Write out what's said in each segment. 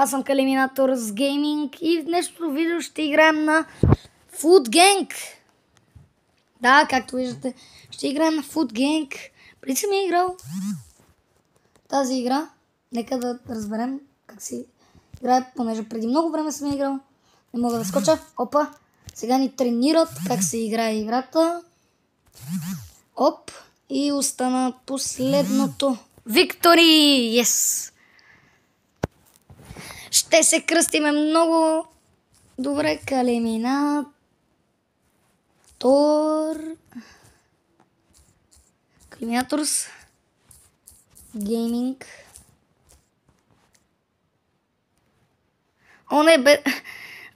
Аз съм Калиминатор с гейминг и в днешното видео ще играем на Food Gang. Да, както виждате, ще играем на Food Gang. Преди съм играл тази игра. Нека да разберем как си играе, понеже преди много време съм играл. Не мога да скоча. Опа, сега ни тренират как се играе играта. Оп, и остана последното. Виктори! Yes! Ще се кръстиме много добре. Калиминаторс гейминг.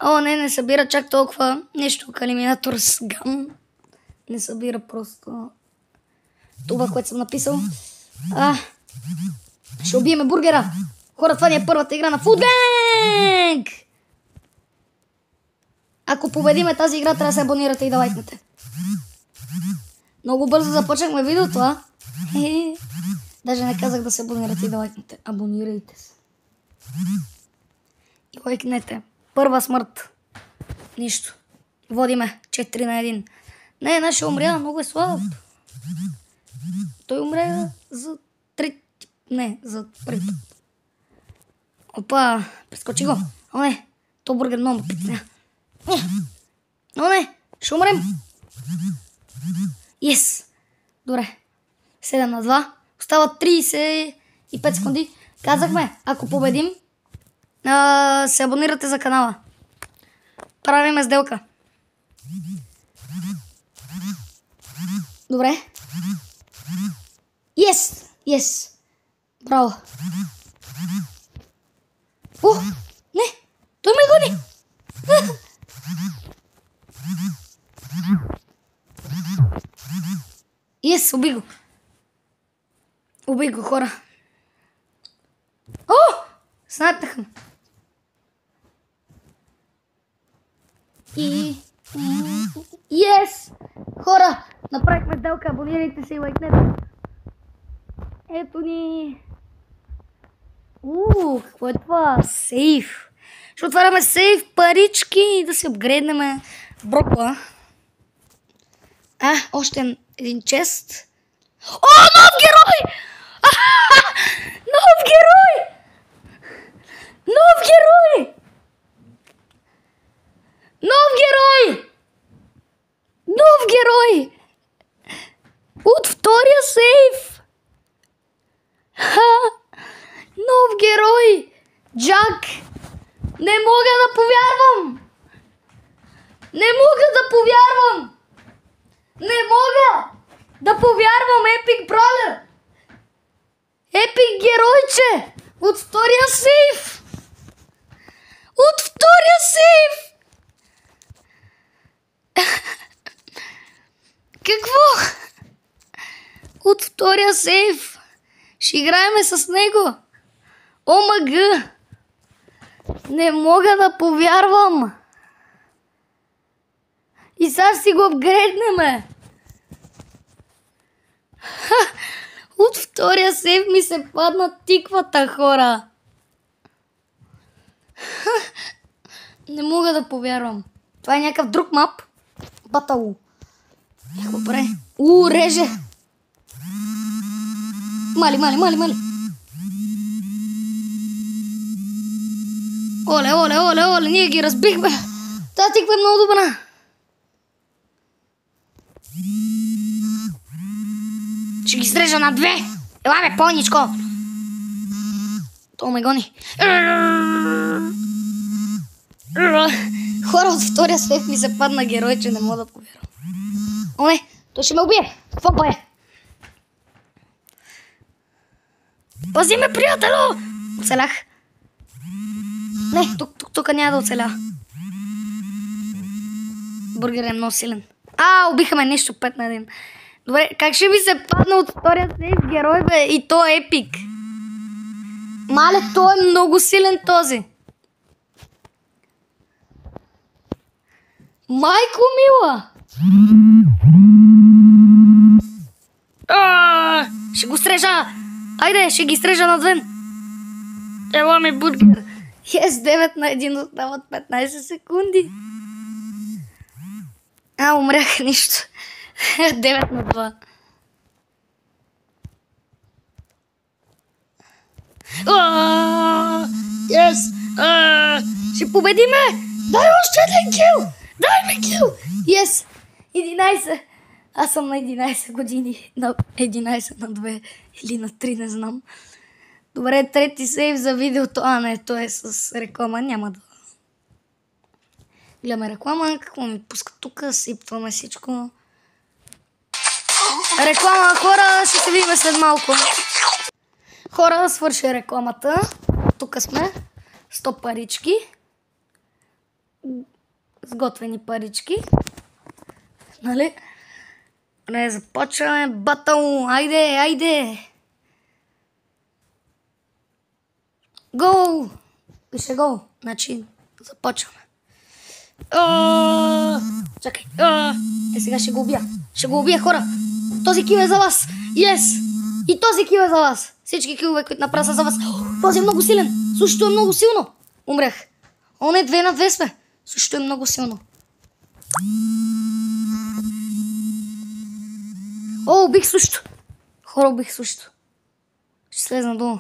О, не събира чак толкова нещо. Калиминаторс гам. Не събира просто това, което съм написал. Ще убиеме бургера. Хора, това ни е първата игра на Food Gang! Ако победиме тази игра, трябва да се абонирате и да лайкнете. Много бързо започнахме видеото, а? Даже не казах да се абонирате и да лайкнете. Абонирайте се. И лайкнете. Първа смърт. Нищо. Водиме 4 на 1. Не, нашия умря, много е слаб. Той умре за 3... Не, за първи път. Опа, прескочи го. О, не, то бургер много ме притесня. О, не, ще умрем. Yes. Добре. 7 на 2. Остава 35 секунди. Казахме, ако победим, се абонирате за канала. Правиме сделка. Добре. Yes. Yes. Браво. Не! Той ме гони! Yes, убий го. Убий го, хора. О! Снайпнаха ме. Yes! Хора, направихме сделка. Абонирайте се и лайкнете. Ето ни. Какво е това? Сейф. Ще отваряме сейф, парички и да се апгрейднем брокла. Още един чест. О, нов герой! Нов герой! Нов герой! Нов герой! Нов герой! От втория сейф! Нов герой! Джак! Не мога да повярвам! Не мога да повярвам! Не мога да повярвам, Епик Бролер! Епик геройче! От втория сейф! От втория сейф! Какво? От втория сейф! Ще играеме с него! ОМГ! Не мога да повярвам! И сега си го апгрейднеме! От втория сейф ми се падна тиквата, хора! Не мога да повярвам! Това е някакъв друг мап. Батало. Добре. Реже! Мали! Оле, ние ги разбихме. Тази тиква е много добра. Ще ги срежа на 2. Ела бе, пойничко. То ме гони. Хора, от втория сейф ми се падна герой, че не мога да повярвам. О, не, той ще ме убие. Какво па е? Пази ме, приятело! Оцелях. Не, тук няма да оцеля. Бургер е много силен. Убиха ме нещо 5 на 1. Добре, как ще ми се падна от втория сейф герой, бе? И то е епик. Мале, той е много силен този. Майко мила! Ще го стрежа! Айде, ще ги стрежа надвен! Ела ми бургер! Yes, 9 на 1 остават 15 секунди. Умрях, нищо. 9 на 2. Yes! Ще победиме! Дай още един кил! Дай ми кил! Yes! 11! Аз съм на 11 години. На 11 на 2 или на 3, не знам. Добре, трети сейв за видеото. Не, то е с реклама. Няма да... Гледаме реклама. Какво ми пускат тук? Сипваме всичко. Реклама, хора! Ще се видим след малко. Хора, свърши рекламата. Тук сме. 100 парички. Сготвени парички. Нали? Не, започваме батъл. Айде, айде. Гол! Пише гол. Значи, започваме. Чакай. Сега ще го убия. Ще го убия, хора. Този кил е за вас. Yes! И този кил е за вас. Всички килове, които направя са за вас. Този е много силен. Същото е много силно. Умрях. Не, 2 на 2 сме. Същото е много силно. Убих също. Хора, убих също. Ще слезна долу.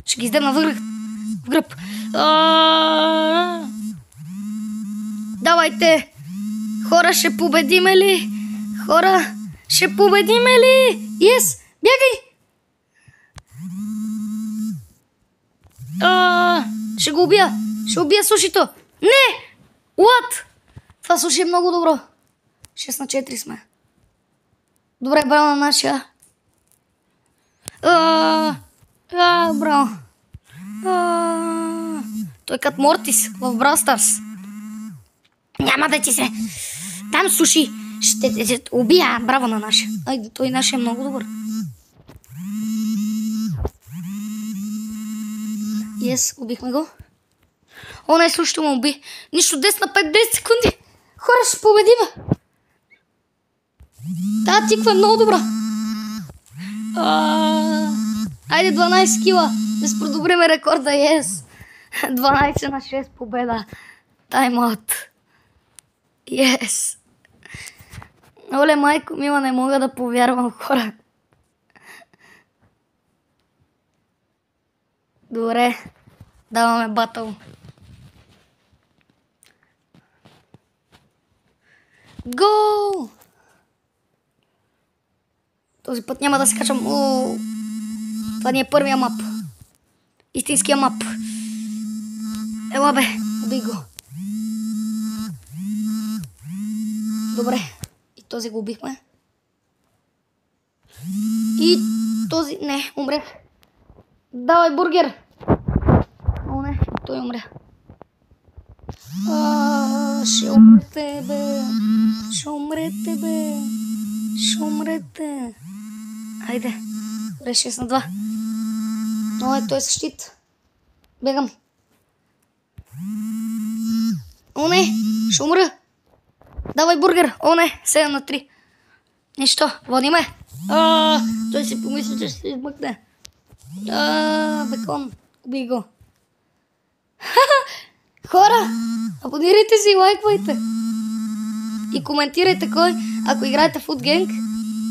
Ще ги издебна в гръб. Давайте. Хора, ще победиме ли? Хора, ще победиме ли? Yes! Бягай! Ще го убия. Ще убия сушито. Не! What? Това суши е много добро. 6 на 4 сме. Добре, браво на нашия. Браво. Той е като Мортис в Brawl Stars. Няма да ти се... Там суши. Ще те убия. Браво на нашия. Той нашия е много добър. Yes, убихме го. Не, също му уби. Нищо, 10 на 5, 10 секунди. Хора, ще победиме. Та тиква е много добра. Айде 12 кила. Да продобриме рекорда, yes. 12 на 6 победа. Тайм-аут. Yes. Оле, майко мила, не мога да повярвам, хора. Добре. Даваме батъл. Гол! Този път няма да се качвам. Това ни е първия мап. Истинския мап. Ела бе, убий го. Добре. И този го убихме. И този... Не, умрях. Давай бургер. Не, той умря. Ще умрете, бе. Ще умрете, бе. Ще умрете. Айде. Добре, 6 на 2. Той е с щит. Бегам. Не, ще умра. Давай бургер. Не, 7 на 3. Нищо, водиме. Той си помисли, че ще се измъкне. Бекон. Убий го. Хора, абонирайте се и лайквайте. И коментирайте кой, ако играете в Food Gang,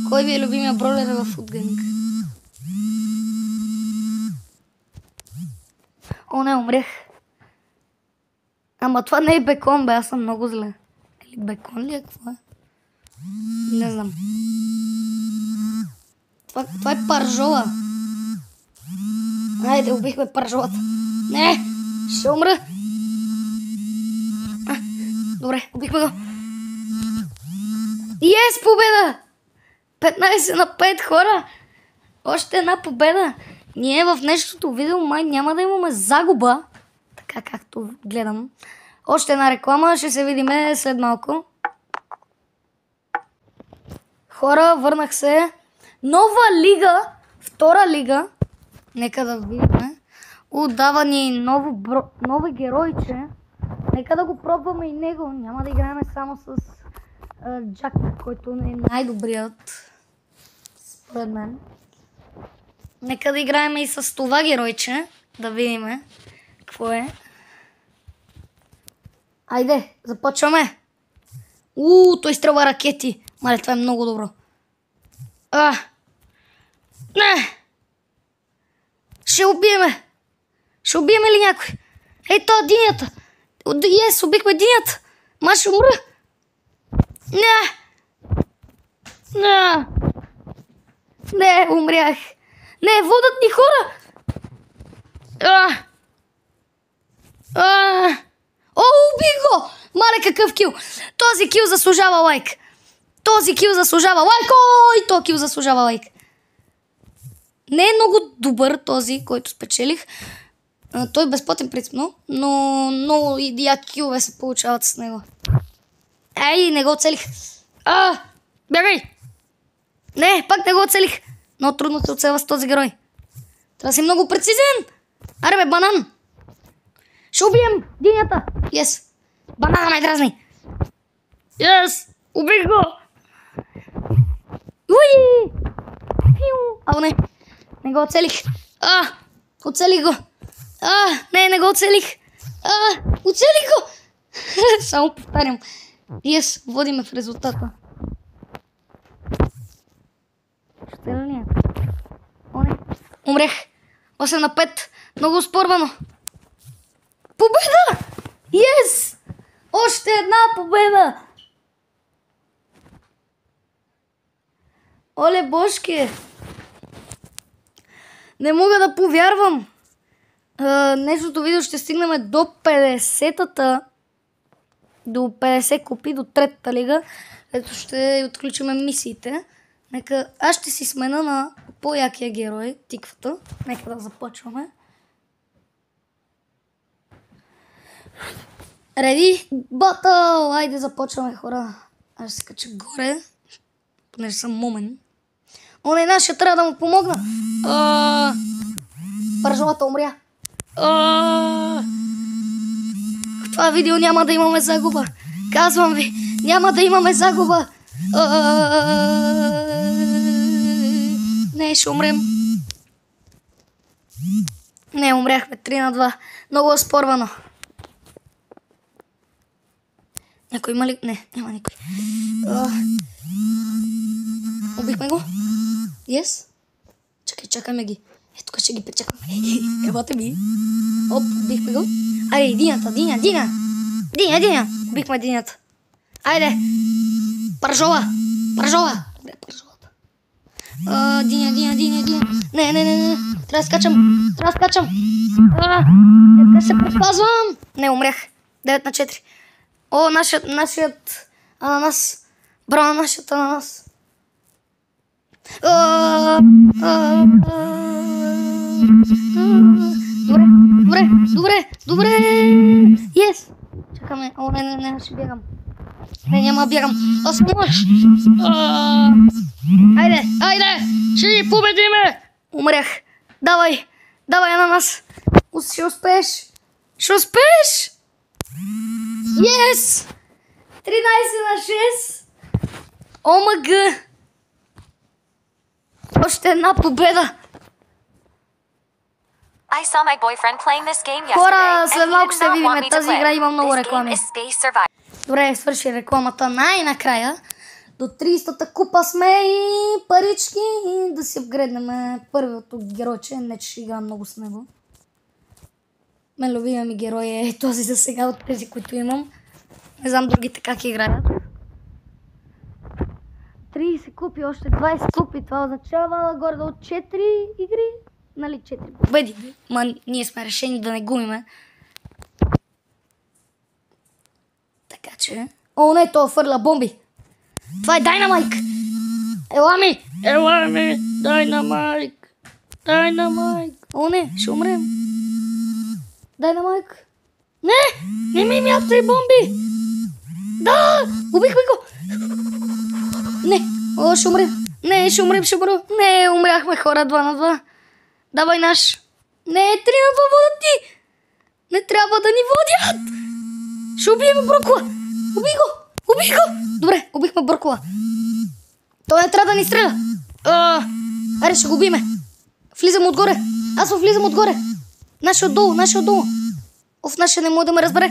кой ви е любимия бролер в Food Gang. Не, умрях. Ама това не е бекон, бе, аз съм много зле. Или бекон ли е, какво е? Не знам. Това е паржола. Айде, убихме паржолата. Не, ще умра. Добре, убихме го. Yes, победа! 15 на 5, хора. Още една победа. Ние в днешното видео май няма да имаме загуба. Така както гледам. Още една реклама. Ще се видим след малко. Хора, върнах се. Нова лига. Втора лига. Нека да видим. Дава ни ново геройче. Нека да го пробваме и него. Няма да играем само с Джак, който е най-добрият. Според мен. Нека да играем и с това геройче. Да видим какво е. Айде, започваме. Той стрелва ракети. Мале, това е много добро. Не! Ще убиеме. Ще убиеме ли някой? Ей, това динята. Ес, убихме динята. Ма ще умра. Не! Не! Не, умрях. Не, водят ни хора. Убих го! Мале, какъв кил. Този кил заслужава лайк. Този кил заслужава лайк. Ой, този кил заслужава лайк. Не е много добър този, който спечелих. Той е безплатен принципно, но много яки килове се получават с него. Ей, не го оцелих. Бягай! Не, пак не го оцелих. Много трудно се оцелва с този герой. Трябва да си много прецизен. Аре бе, банан. Ще убием динята. Yes. Банана ме дразни. Yes. Убих го. Уи! Не. Не го оцелих. Оцелих го. Не го оцелих. Оцелих го. Само повтарям. Yes, водиме в резултата. Ще ли не? Не. Умрех. 8-5. Много успорвано. Победа! Yes! Още една победа! Оле, божки! Не мога да повярвам! Днешното видео ще стигнем до 50-та. До 50 копи, до 3-та лига. Ето ще отключим мисиите. Нека аз ще си смена на по-якия герой, тиквата. Нека да започваме. Реди, батъл! Айде започваме, хора. Аз ще се кача горе, понеже съм мумен. Не, ще трябва да му помогна. Пържолата умря. В това видео няма да имаме загуба. Казвам ви, няма да имаме загуба. Не, ще умрем. Не, умряхме 3-2. Много оспорвано. Някой има ли? Не, няма никой. Убихме го? Yes? Чакаме ги. Тук ще ги пречакаме. Елате ми. Убихме го. Айде, динята. Диня. Убихме динята. Айде. Пържола. Добре, пържолата. Диня. Не. Трябва да скачам. Нека се предпазвам. Не, умрях. 9-4. Нашият ананас. Браво, нашият ананас. Добре. Yes. Чакаме. Не, ще бягам. Не, няма бягам. Аз мъж. Айде. Ще ги победиме. Умрях. Давай, ананас. Ще успееш. Yes! 13-6. ОМГ. Още една победа. Хора, след малко ще видим. Тази игра има много реклами. Добре, свърши рекламата най-накрая. До 30-та купа сме и парички. И да си апгрейднем първото геройче. Не, че ще играм много с него. Мен любимия ми герой е този за сега от тези, които имам. Не знам другите как играят. 30 купи, още 20 купи. Това означава горе до 4 игри. Нали, 4 победи. Ма ние сме решени да не губиме. Така че... не, той фърля бомби. Това е Дайнамайк. Ела ми. Дайнамайк. Не, ще умрем. Дайнамайк. Не ми мятай бомби. Да, убихме го. Не, ще умрем. Ще умрем. Не, умряхме, хора, 2-2. Давай наш. Не, 3-2 водят ни. Не трябва да ни водят. Ще убием Брокола. Убих го. Добре, убихме Брокола. Той не трябва да ни стреля. Аре, ще го убиме. Влизам отгоре. Аз влизам отгоре. Нашия отдолу. Нашия не може да ме разбере.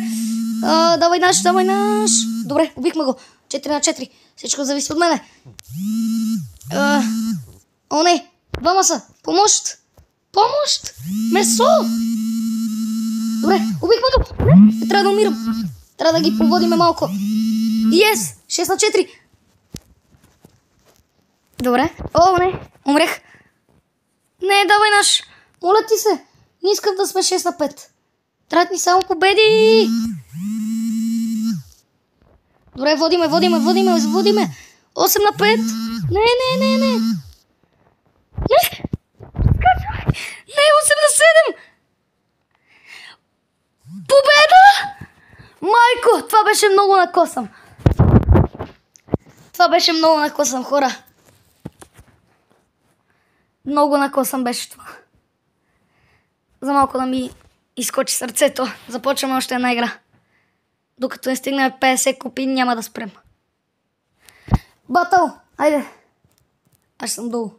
Давай наш, давай наш. Добре, убихме го. 4-4. Всичко зависи от мене. О, не. Двама са. Помощ. Помощ. Месо. Добре, убихме го. Не трябва да умирам. Трябва да ги поводиме малко. Yes! 6-4. Добре. О, не. Умрех. Не, давай наш. Моля ти се. Не искам да сме 6-5. Трябват ни само победи. Добре, водиме. 8-5. Не. Не. Не, 8-7. Победа! Майко, това беше много накосан. Хора. Много накосан беше това. За малко да ми изкочи сърцето. Започваме още една игра. Докато не стигнем 50 купи, няма да спрем. Батъл! Айде! Аз съм долу.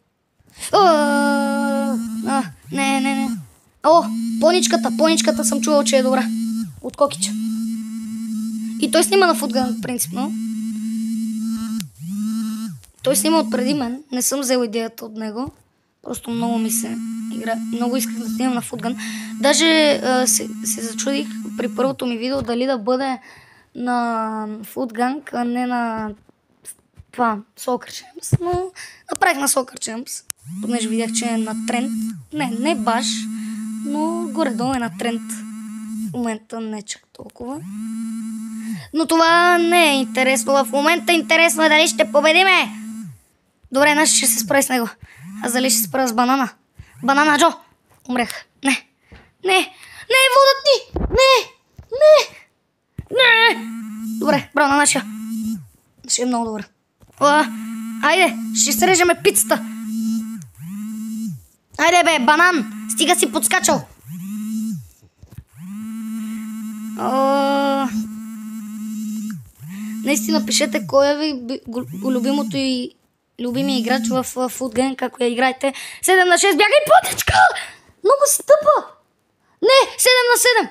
Не. О, поничката съм чувал, че е добра. От Кокича. И той снима на футган, принципно. Той снима от преди мен. Не съм взел идеята от него. Просто много ми се игра. Много исках да снимам на футган. Даже се зачудих при първото ми видео дали да бъде на футганг, а не на това Soccer Champs. Но направих на Soccer Champs, понеже видях, че е на тренд. Не баш, но горе-долу е на тренд. В момента не чак толкова. Но това не е интересно. В момента интересно е дали ще победиме. Добре, наши ще се справи с него. Аз дали ще се справя с банана? Банана Джо! Умрех. Не, водът ни! Не! Добре, браво на нашия. Ще е много добре. Айде, ще срежеме пицата. Айде бе, банан! Стига си подскачал. Наистина пишете кой е ви любимото и любимия играч в Footgang, как я играете. 7-6, бягай потичка! Много си тъпа! Не, 7-7!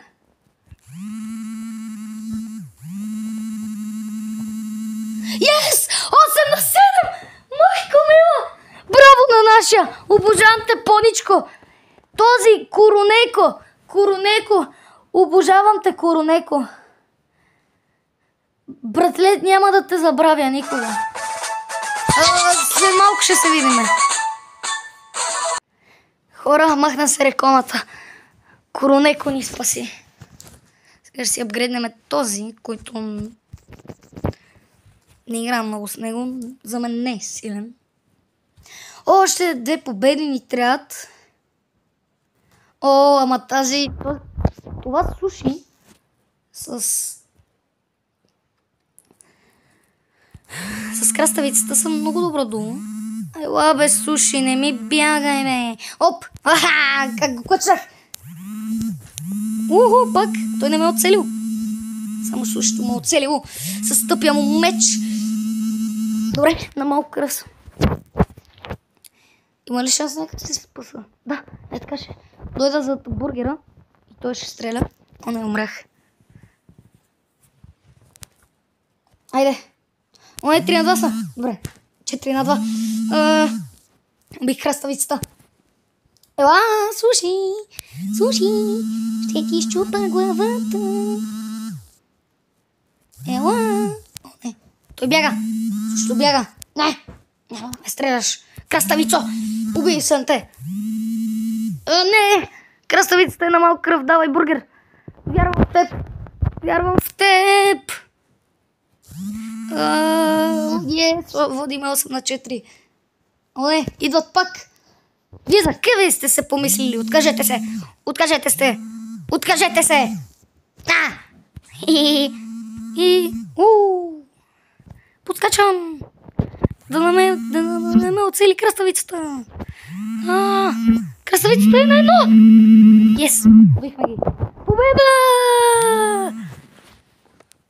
Yes! 8-7! Майко мила! Браво на нашия! Обожавам те, поничко! Този Коронеко! Обожавам те, Коронеко! Братле, няма да те забравя никога. След малко ще се видиме. Хора, махна се рекламата. Коронеко ни спаси. Сега ще си апгрейднем този, който не играя много с него. За мен не е силен. Още 2 победи ни трябват. Ама това суши с краставицата съм много добро долу. Ела бе, суши, не ми бягай бе. Оп! Как го клъчнах! Пак! Той не ме е оцелил. Само сушито ме е оцелило с тъпия му меч. Добре, на малко кръв съм. Има ли шанс някак да се спаса? Да, така ще. Дойда за бургера и той ще стреля. Не умрях. Айде. 3-2 са. Добре. 4-2. Бих краставицата. Ела, суши. Ще ти щупа главата. Ела. Не. Той бяга. Също бяга. Не. Няма да ме стреляш. Краставицо. Убий съм те. Не. Краставицата е на малко кръв. Давай бургер. Вярвам в теб. Водиме 8-4. Не, идват пак. Вие за къде сте се помислили? Откажете се. Подскачам. Да не ме оцели краставицата. Краставицата е на едно. Yes, убихме ги. Победа!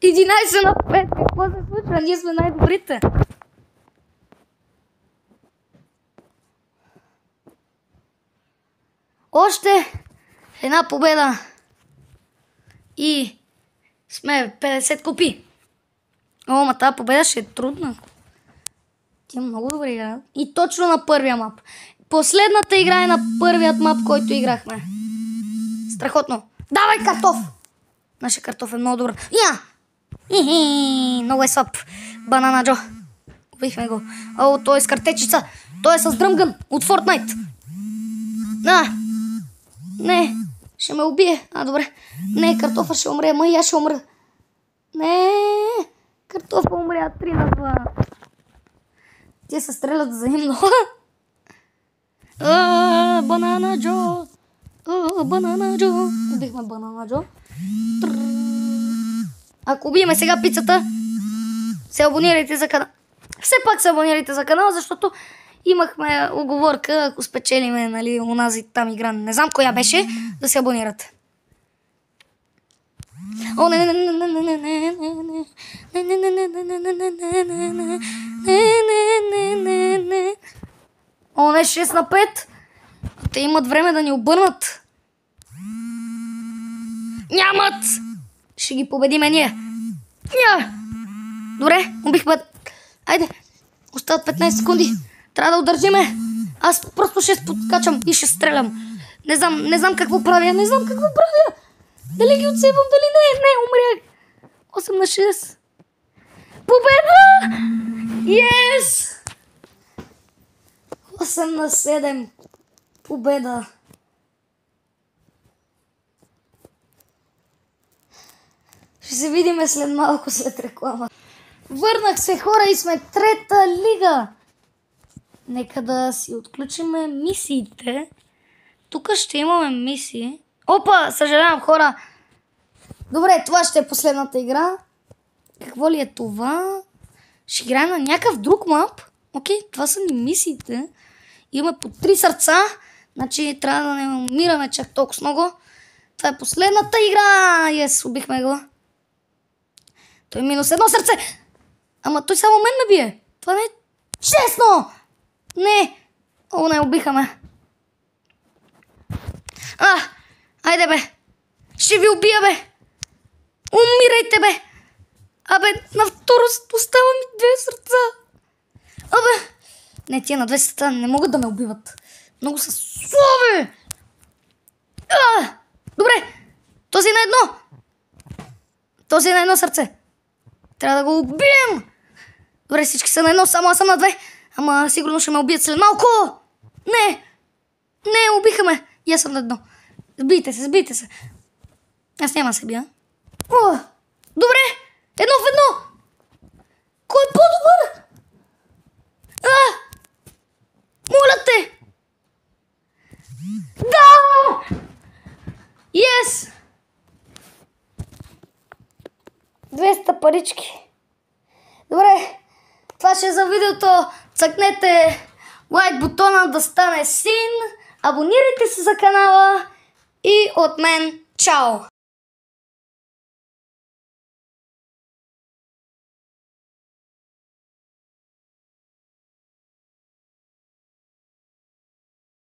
11-5. Какво се случва? Ние сме най-добрите. Още една победа. И Сме 50 копи. О, ма тази победа ще е трудна. Тя много добре игра. И точно на първия мап. Последната игра е на първият мап, който играхме. Страхотно. Давай картоф! Нашия картоф е много добър. Я! Много е слаб. Банана Джо. Убихме го. О, той е с картечица. Той е с дръмгън от Fortnite. Не. Ще ме убие. Добре. Не, картофа ще умре. Ама и аз ще умра. Не. Картофа умря 3-2. Те се стрелят взаимно. Банана Джо. Банана Джо. Убихме Банана Джо. Ако убиеме сега пицата, се абонирайте за канала. Все пак се абонирайте за канала, защото имахме уговорка, ако спечелиме, нали, онази там игра, не знам коя беше, да се абонирате. О, не. О, не, 6-5. Те имат време да ни обърнат. Нямат! Ще ги победиме ние. Добре, убихме. Айде, остават 15 секунди. Трябва да удържиме. Аз просто ще подкачам и ще стрелям. Не знам какво правя. Дали ги отсебвам, дали не. Не, умрях. 8-6. Победа! Yes! 8-7. Победа. Ще се видим след малко, след реклама. Върнах се, хора, и сме трета лига. Нека да си отключиме мисиите. Тук ще имаме мисии. Опа, съжалявам, хора. Добре, това ще е последната игра. Какво ли е това? Ще играем на някакъв друг мап. Окей, това са ни мисиите. Имаме по 3 сърца. Значи трябва да не умираме чак толкова много. Това е последната игра. Убихме го. Той минус 1 сърце. Ама той само мен ме бие. Това не е честно. Не. О, не, убиха ме. Айде, бе. Ще ви убия, бе. Умирайте, бе. На второ остава ми 2 сърца. Не, тия на 2 сърца не могат да ме убиват. Много са слаби. Добре. Този на едно сърце. Трябва да го убием. Добре, всички са на едно, само аз съм на 2. Ама сигурно ще ме убият след малко. Не, убиха ме. И аз съм на едно. Сбийте се. Аз няма да се бия. Добре, 1 в 1. Кой е по-добър? Моля те. Да! Yes! 200 парички. Добре, това ще е за видеото. Цъкнете лайк бутона да стане син. Абонирайте се за канала. И от мен, чао!